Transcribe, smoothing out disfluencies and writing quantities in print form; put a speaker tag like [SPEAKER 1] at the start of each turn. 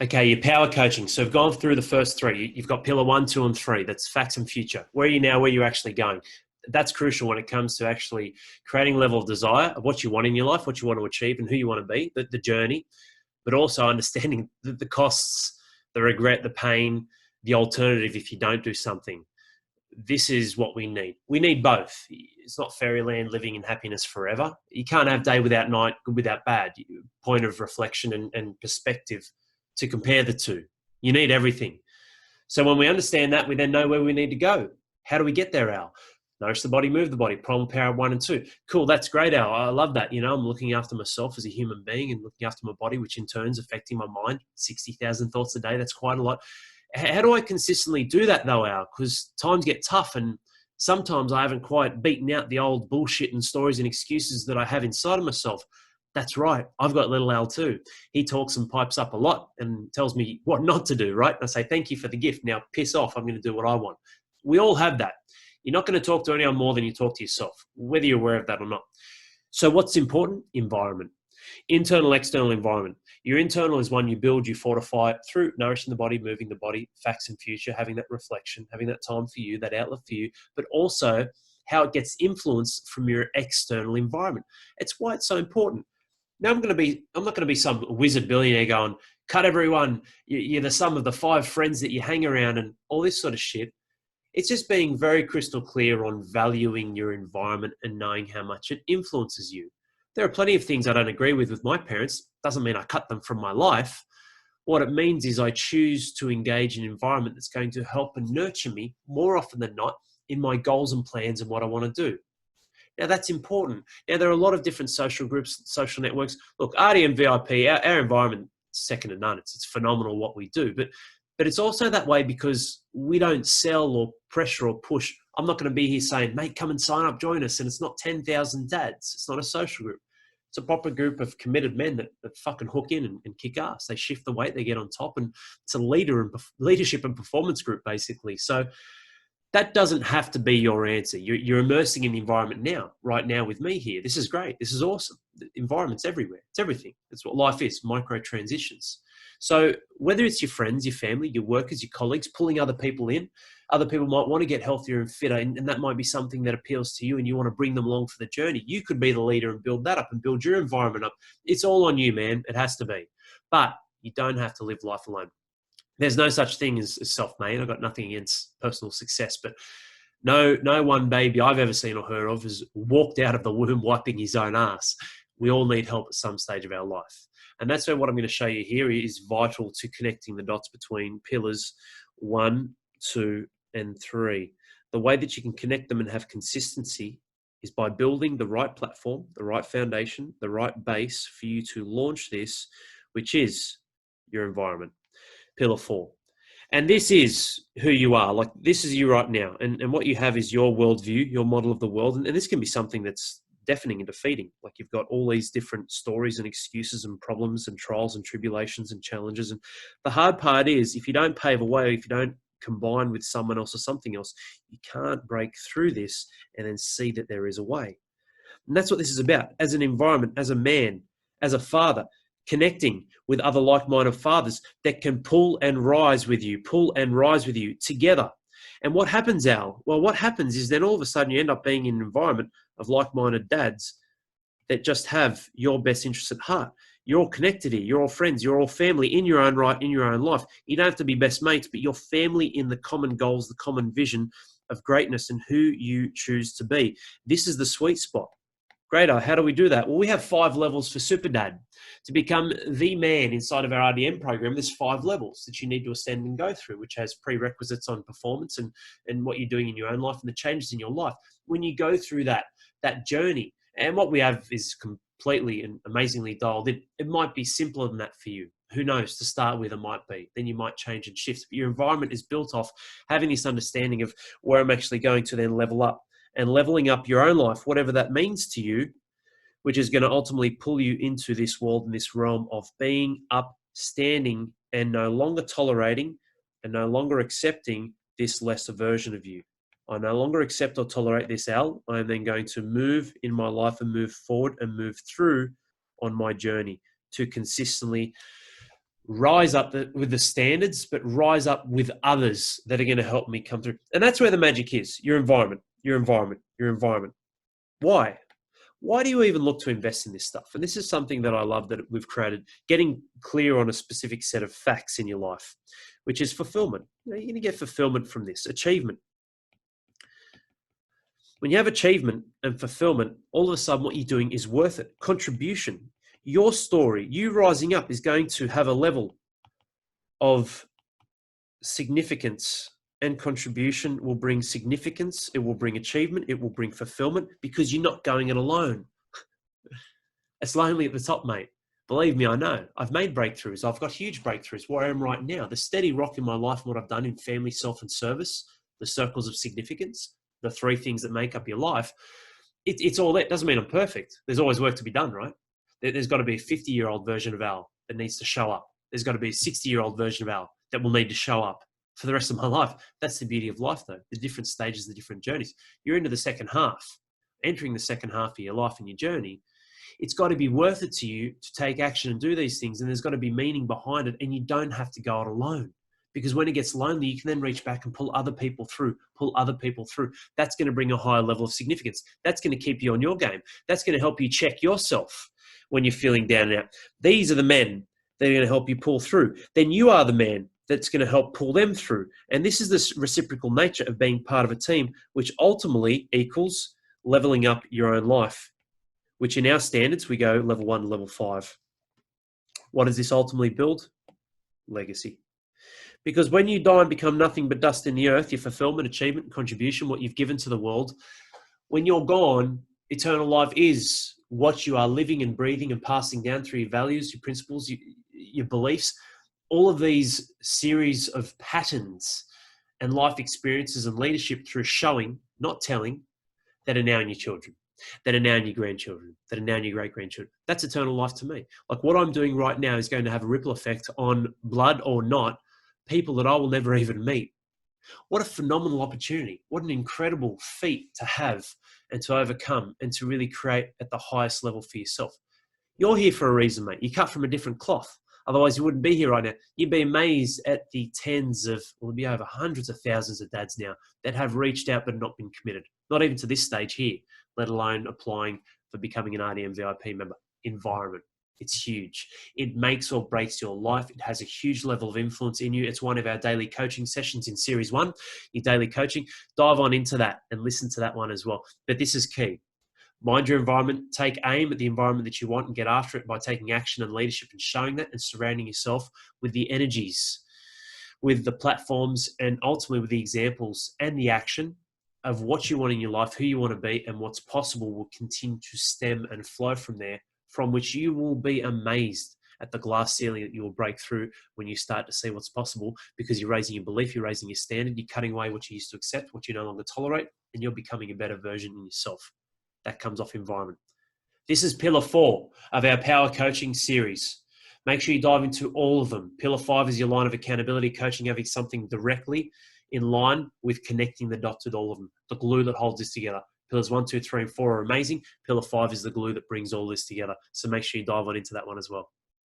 [SPEAKER 1] Okay, your power coaching. So we've gone through the first three. You've got pillar one, two, and three. That's facts and future. Where are you now? Where are you actually going? That's crucial when it comes to actually creating a level of desire of what you want in your life, what you want to achieve, and who you want to be, the journey, but also understanding the costs, the regret, the pain, the alternative if you don't do something. This is what we need. We need both. It's not fairyland living in happiness forever. You can't have day without night, good without bad. Point of reflection and perspective to compare the two. You need everything. So when we understand that, we then know where we need to go. How do we get there, Al? Nourish the body, move the body, primal power one and two. Cool, that's great, Al. I love that. I'm looking after myself as a human being and looking after my body, which in turn is affecting my mind. 60,000 thoughts a day, that's quite a lot. How do I consistently do that though, Al? Because times get tough and sometimes I haven't quite beaten out the old bullshit and stories and excuses that I have inside of myself. That's right. I've got little Al too. He talks and pipes up a lot and tells me what not to do, right? And I say, thank you for the gift. Now piss off. I'm going to do what I want. We all have that. You're not going to talk to anyone more than you talk to yourself, whether you're aware of that or not. So what's important? Environment. Internal, external environment. Your internal is one you build, you fortify it through nourishing the body, moving the body, facts and future, having that reflection, having that time for you, that outlet for you, but also how it gets influenced from your external environment. It's why it's so important. Now I'm not going to be some wizard billionaire going, cut everyone. You're the sum of the 5 friends that you hang around and all this sort of shit. It's just being very crystal clear on valuing your environment and knowing how much it influences you. There are plenty of things I don't agree with my parents. Doesn't mean I cut them from my life. What it means is I choose to engage in an environment that's going to help and nurture me more often than not in my goals and plans and what I want to do. Now, that's important. Now, there are a lot of different social groups, social networks. Look, RDM VIP, our environment, second to none. It's phenomenal what we do. But it's also that way because we don't sell or pressure or push. I'm not going to be here saying, mate, come and sign up, join us. And it's not 10,000 dads. It's not a social group. It's a proper group of committed men that fucking hook in and kick ass. They shift the weight, they get on top. And it's a leadership and performance group, basically. So that doesn't have to be your answer. You're immersing in the environment now, right now with me here. This is great. This is awesome. The environment's everywhere. It's everything. It's what life is, micro transitions. So whether it's your friends, your family, your workers, your colleagues, pulling other people in, other people might want to get healthier and fitter, and that might be something that appeals to you and you want to bring them along for the journey. You could be the leader and build that up and build your environment up. It's all on you, man. It has to be. But you don't have to live life alone. There's no such thing as self-made. I've got nothing against personal success, but no one baby I've ever seen or heard of has walked out of the womb wiping his own ass. We all need help at some stage of our life. And that's where what I'm going to show you here is vital to connecting the dots between pillars 1, 2, and 3. The way that you can connect them and have consistency is by building the right platform, the right foundation, the right base for you to launch this, which is your environment. Pillar 4. And this is who you are. Like, this is you right now. And what you have is your worldview, your model of the world. And this can be something that's deafening and defeating. Like, you've got all these different stories and excuses and problems and trials and tribulations and challenges. And the hard part is, if you don't pave a way, if you don't combine with someone else or something else, you can't break through this and then see that there is a way. And that's what this is about. As an environment, as a man, as a father, connecting with other like-minded fathers that can pull and rise with you together. And what happens, Al? Well, what happens is then all of a sudden you end up being in an environment of like-minded dads that just have your best interests at heart. You're all connected here. You're all friends. You're all family in your own right, in your own life. You don't have to be best mates, but you're family in the common goals, the common vision of greatness and who you choose to be. This is the sweet spot. Greater. How do we do that? Well, we have 5 levels for Super Dad. To become the man inside of our RDM program, there's 5 levels that you need to ascend and go through, which has prerequisites on performance and what you're doing in your own life and the changes in your life. When you go through that journey, and what we have is completely and amazingly dialed in. It might be simpler than that for you. Who knows? To start with, it might be. Then you might change and shift. But your environment is built off having this understanding of where I'm actually going to then level up. And leveling up your own life, whatever that means to you, which is going to ultimately pull you into this world and this realm of being upstanding and no longer tolerating and no longer accepting this lesser version of you. I no longer accept or tolerate this, Al. I am then going to move in my life and move forward and move through on my journey to consistently rise up with the standards, but rise up with others that are going to help me come through. And that's where the magic is. Your environment, your environment, your environment. Why? Why do you even look to invest in this stuff? And this is something that I love that we've created, getting clear on a specific set of facts in your life, which is fulfillment. You're going to get fulfillment from this, achievement. When you have achievement and fulfillment, all of a sudden what you're doing is worth it. Contribution. Your story, you rising up, is going to have a level of significance, and contribution will bring significance. It will bring achievement. It will bring fulfillment, because you're not going it alone. It's lonely at the top, mate. Believe me, I know. I've made breakthroughs. I've got huge breakthroughs where I am right now. The steady rock in my life and what I've done in family, self, and service, the circles of significance, the three things that make up your life, it's all that. Doesn't mean I'm perfect. There's always work to be done, right? There's got to be a 50-year-old version of Al that needs to show up. There's got to be a 60-year-old version of Al that will need to show up for the rest of my life. That's the beauty of life, though. The different stages, the different journeys. You're into the second half, entering the second half of your life and your journey. It's got to be worth it to you to take action and do these things. And there's got to be meaning behind it. And you don't have to go it alone. Because when it gets lonely, you can then reach back and pull other people through. That's going to bring a higher level of significance. That's going to keep you on your game. That's going to help you check yourself when you're feeling down and out. These are the men that are going to help you pull through. Then you are the man that's going to help pull them through. And this is the reciprocal nature of being part of a team, which ultimately equals leveling up your own life, which in our standards, we go level 1 to level 5. What does this ultimately build? Legacy. Because when you die and become nothing but dust in the earth, your fulfillment, achievement, contribution, what you've given to the world, when you're gone, eternal life is what you are living and breathing and passing down through your values, your principles, your beliefs, all of these series of patterns and life experiences and leadership through showing, not telling, that are now in your children, that are now in your grandchildren, that are now in your great-grandchildren. That's eternal life to me. Like what I'm doing right now is going to have a ripple effect on, blood or not, people that I will never even meet. What a phenomenal opportunity. What an incredible feat to have and to overcome and to really create at the highest level for yourself. You're here for a reason, mate. You cut from a different cloth. Otherwise, you wouldn't be here right now. You'd be amazed at the tens of, well, it'd be over hundreds of thousands of dads now that have reached out but not been committed. Not even to this stage here, let alone applying for becoming an RDM VIP member. Environment. It's huge. It makes or breaks your life. It has a huge level of influence in you. It's one of our daily coaching sessions in Series 1, your daily coaching. Dive on into that and listen to that one as well. But this is key. Mind your environment. Take aim at the environment that you want and get after it by taking action and leadership and showing that and surrounding yourself with the energies, with the platforms, and ultimately with the examples and the action of what you want in your life, who you want to be, and what's possible will continue to stem and flow from there, from which you will be amazed at the glass ceiling that you will break through when you start to see what's possible, because you're raising your belief, you're raising your standard, you're cutting away what you used to accept, what you no longer tolerate, and you're becoming a better version in yourself. That comes off environment. This is Pillar 4 of our Power Coaching series. Make sure you dive into all of them. Pillar 5 is your line of accountability coaching, having something directly in line with connecting the dots with all of them, the glue that holds this together. Pillars 1, 2, 3, and 4 are amazing. Pillar 5 is the glue that brings all this together. So make sure you dive on into that one as well.